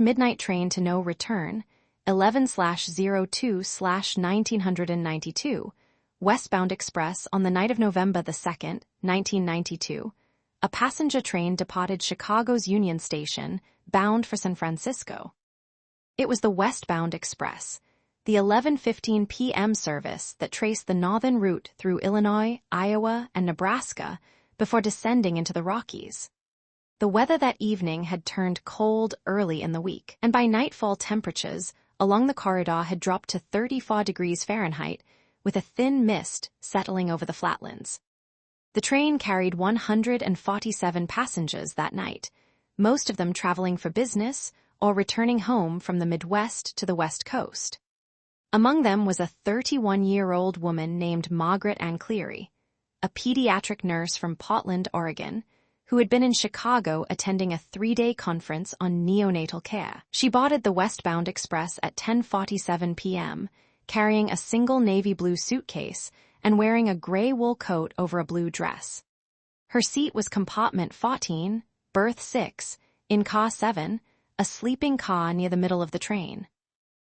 #midnight train to no return, 11/02/1992, westbound express on the night of November the 2nd, 1992, a passenger train departed Chicago's Union Station, bound for San Francisco. It was the westbound express, the 11:15 p.m. service that traced the northern route through Illinois, Iowa, and Nebraska before descending into the Rockies. The weather that evening had turned cold early in the week, and by nightfall temperatures along the corridor had dropped to 34 degrees Fahrenheit, with a thin mist settling over the flatlands. The train carried 147 passengers that night, most of them traveling for business or returning home from the Midwest to the West Coast. Among them was a 31-year-old woman named Margaret Ann Cleary, a pediatric nurse from Portland, Oregon, who had been in Chicago attending a 3-day conference on neonatal care. She boarded the westbound express at 10:47 p.m., carrying a single navy blue suitcase and wearing a gray wool coat over a blue dress. Her seat was compartment 14, berth 6, in car 7, a sleeping car near the middle of the train.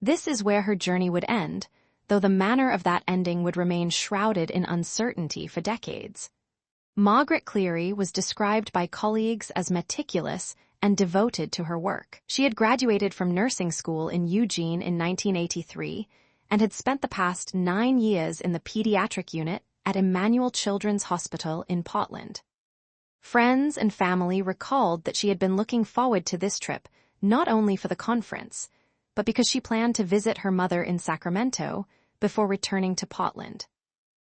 This is where her journey would end, though the manner of that ending would remain shrouded in uncertainty for decades. Margaret Cleary was described by colleagues as meticulous and devoted to her work. She had graduated from nursing school in Eugene in 1983 and had spent the past 9 years in the pediatric unit at Emmanuel Children's Hospital in Portland. Friends and family recalled that she had been looking forward to this trip not only for the conference, but because she planned to visit her mother in Sacramento before returning to Portland.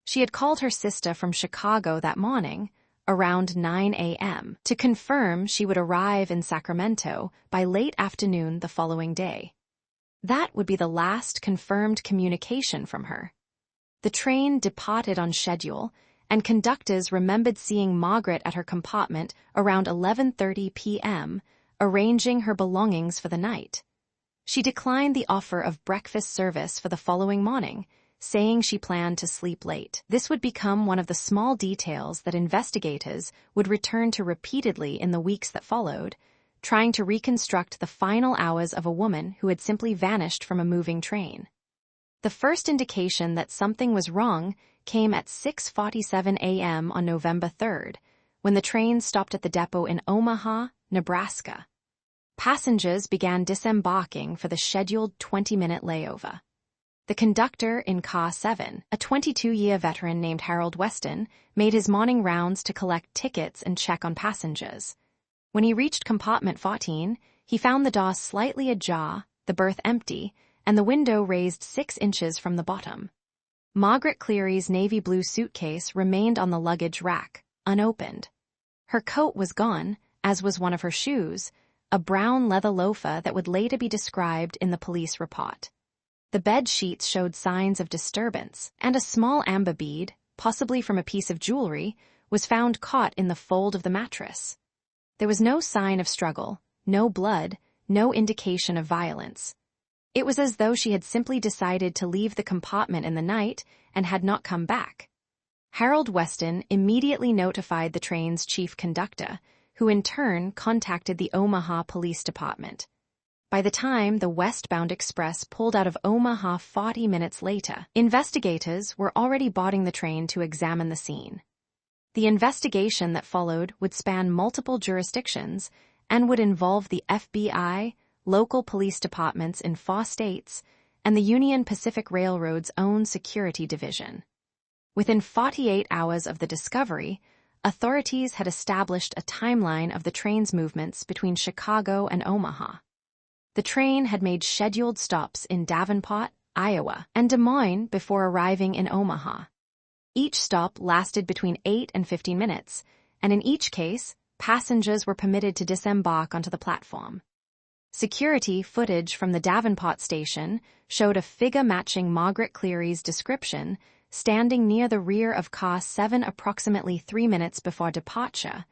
She had called her sister from Chicago that morning, around 9 a.m., to confirm she would arrive in Sacramento by late afternoon the following day. That would be the last confirmed communication from her. The train departed on schedule, and conductors remembered seeing Margaret at her compartment around 11:30 p.m., arranging her belongings for the night. She declined the offer of breakfast service for the following morning, saying she planned to sleep late. This would become one of the small details that investigators would return to repeatedly in the weeks that followed, trying to reconstruct the final hours of a woman who had simply vanished from a moving train. The first indication that something was wrong came at 6:47 a.m. on November 3rd, when the train stopped at the depot in Omaha, Nebraska. Passengers began disembarking for the scheduled 20-minute layover. The conductor in car 7, a 22-year veteran named Harold Weston, made his morning rounds to collect tickets and check on passengers. When he reached compartment 14, he found the door slightly ajar, the berth empty, and the window raised 6 inches from the bottom. Margaret Cleary's navy blue suitcase remained on the luggage rack, unopened. Her coat was gone, as was one of her shoes, a brown leather loafer that would later be described in the police report. The bed sheets showed signs of disturbance, and a small amber bead, possibly from a piece of jewelry, was found caught in the fold of the mattress. There was no sign of struggle, no blood, no indication of violence. It was as though she had simply decided to leave the compartment in the night and had not come back. Harold Weston immediately notified the train's chief conductor, who in turn contacted the Omaha Police Department. By the time the westbound express pulled out of Omaha 40 minutes later, investigators were already boarding the train to examine the scene. The investigation that followed would span multiple jurisdictions and would involve the FBI, local police departments in 4 states, and the Union Pacific Railroad's own security division. Within 48 hours of the discovery, authorities had established a timeline of the train's movements between Chicago and Omaha. The train had made scheduled stops in Davenport, Iowa, and Des Moines before arriving in Omaha. Each stop lasted between 8 and 15 minutes, and in each case, passengers were permitted to disembark onto the platform. Security footage from the Davenport station showed a figure matching Margaret Cleary's description standing near the rear of car 7 approximately 3 minutes before departure,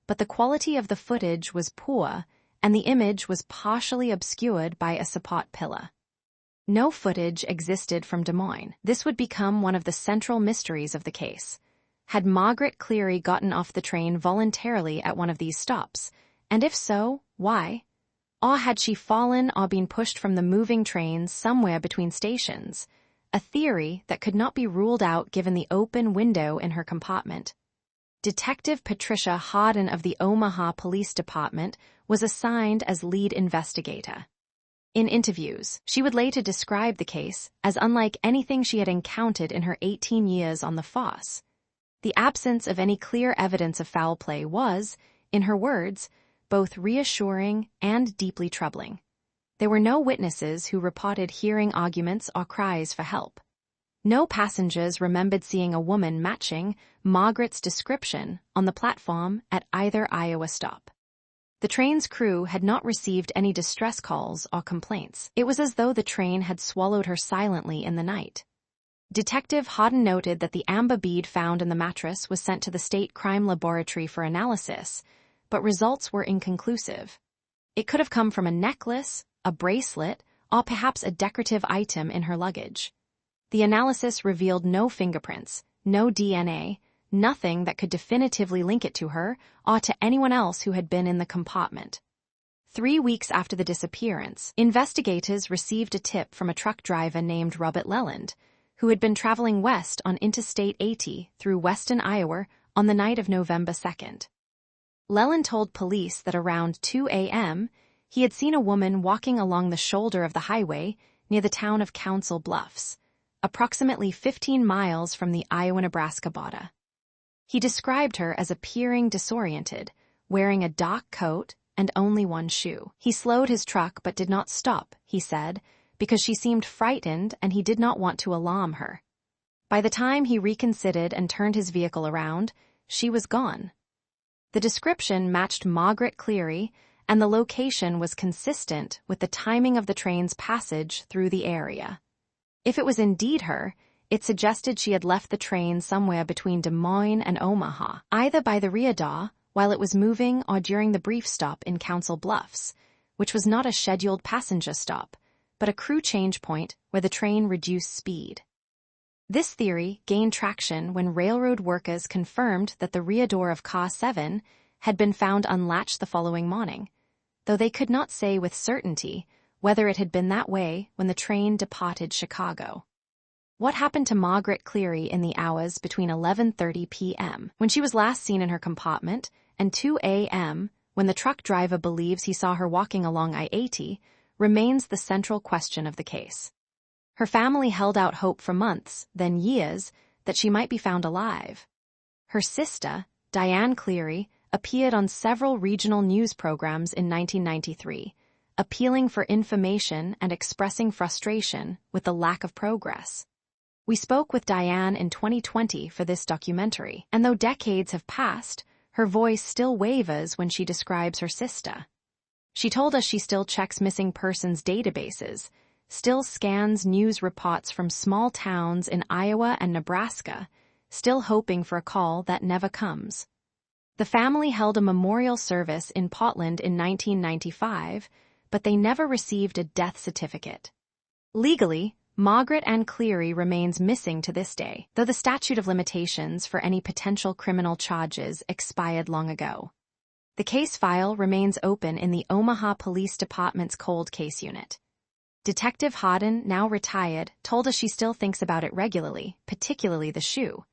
but the quality of the footage was poor and the image was partially obscured by a support pillar. No footage existed from Des Moines. This would become one of the central mysteries of the case. Had Margaret Cleary gotten off the train voluntarily at one of these stops? And if so, why? Or had she fallen or been pushed from the moving trains somewhere between stations? A theory that could not be ruled out given the open window in her compartment. Detective Patricia Harden of the Omaha Police Department was assigned as lead investigator. In interviews, she would later describe the case as unlike anything she had encountered in her 18 years on the force. The absence of any clear evidence of foul play was, in her words, both reassuring and deeply troubling. There were no witnesses who reported hearing arguments or cries for help. No passengers remembered seeing a woman matching Margaret's description on the platform at either Iowa stop. The train's crew had not received any distress calls or complaints. It was as though the train had swallowed her silently in the night. Detective Harden noted that the amber bead found in the mattress was sent to the state crime laboratory for analysis, but results were inconclusive. It could have come from a necklace, a bracelet, or perhaps a decorative item in her luggage. The analysis revealed no fingerprints, no DNA, nothing that could definitively link it to her or to anyone else who had been in the compartment. 3 weeks after the disappearance, investigators received a tip from a truck driver named Robert Leland, who had been traveling west on Interstate 80 through western Iowa on the night of November 2nd. Leland told police that around 2 a.m., he had seen a woman walking along the shoulder of the highway near the town of Council Bluffs, approximately 15 miles from the Iowa-Nebraska border. He described her as appearing disoriented, wearing a dark coat and only one shoe. He slowed his truck but did not stop, he said, because she seemed frightened and he did not want to alarm her. By the time he reconsidered and turned his vehicle around, she was gone. The description matched Margaret Cleary, and the location was consistent with the timing of the train's passage through the area. If it was indeed her, it suggested she had left the train somewhere between Des Moines and Omaha, either by the rear door while it was moving or during the brief stop in Council Bluffs, which was not a scheduled passenger stop, but a crew change point where the train reduced speed. This theory gained traction when railroad workers confirmed that the rear door of Car 7 had been found unlatched the following morning, though they could not say with certainty whether it had been that way when the train departed Chicago. What happened to Margaret Cleary in the hours between 11:30 p.m., when she was last seen in her compartment, and 2 a.m., when the truck driver believes he saw her walking along I-80, remains the central question of the case. Her family held out hope for months, then years, that she might be found alive. Her sister, Diane Cleary, appeared on several regional news programs in 1993, appealing for information and expressing frustration with the lack of progress. We spoke with Diane in 2020 for this documentary, and though decades have passed, her voice still wavers when she describes her sister. She told us she still checks missing persons databases, still scans news reports from small towns in Iowa and Nebraska, still hoping for a call that never comes. The family held a memorial service in Portland in 1995, but they never received a death certificate. Legally, Margaret Ann Cleary remains missing to this day, though the statute of limitations for any potential criminal charges expired long ago. The case file remains open in the Omaha Police Department's cold case unit. Detective Harden, now retired, told us she still thinks about it regularly, particularly the shoe.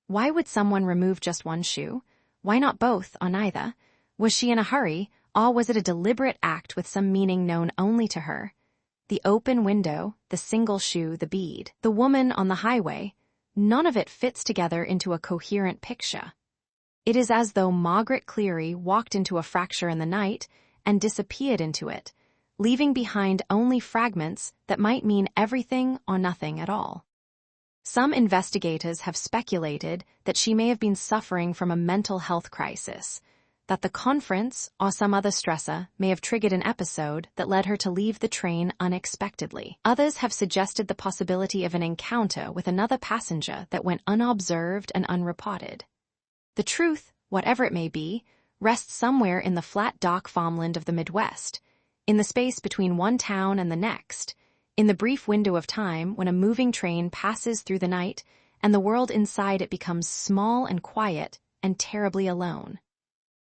Why would someone remove just one shoe? Why not both or neither? Was she in a hurry, or was it a deliberate act with some meaning known only to her? The open window, the single shoe, the bead, the woman on the highway, none of it fits together into a coherent picture. It is as though Margaret Cleary walked into a fracture in the night and disappeared into it, leaving behind only fragments that might mean everything or nothing at all. Some investigators have speculated that she may have been suffering from a mental health crisis, that the conference or some other stressor may have triggered an episode that led her to leave the train unexpectedly. Others have suggested the possibility of an encounter with another passenger that went unobserved and unreported. The truth, whatever it may be, rests somewhere in the flat dark farmland of the Midwest, in the space between one town and the next, in the brief window of time when a moving train passes through the night and the world inside it becomes small and quiet and terribly alone.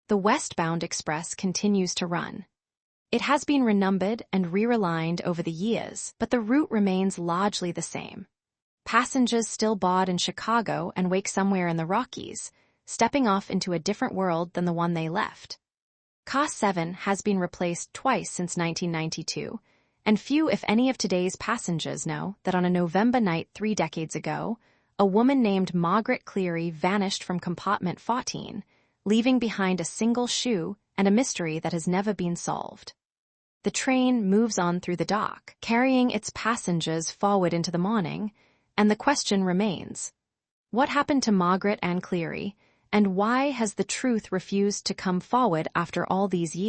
The westbound express continues to run. It has been renumbered and re-relined over the years, but the route remains largely the same. Passengers still board in Chicago and wake somewhere in the Rockies, stepping off into a different world than the one they left. Car 7 has been replaced twice since 1992, and few, if any, of today's passengers know that on a November night 3 decades ago, a woman named Margaret Cleary vanished from compartment 14, leaving behind a single shoe and a mystery that has never been solved. The train moves on through the dark, carrying its passengers forward into the morning, and the question remains: what happened to Margaret Ann Cleary, and why has the truth refused to come forward after all these years?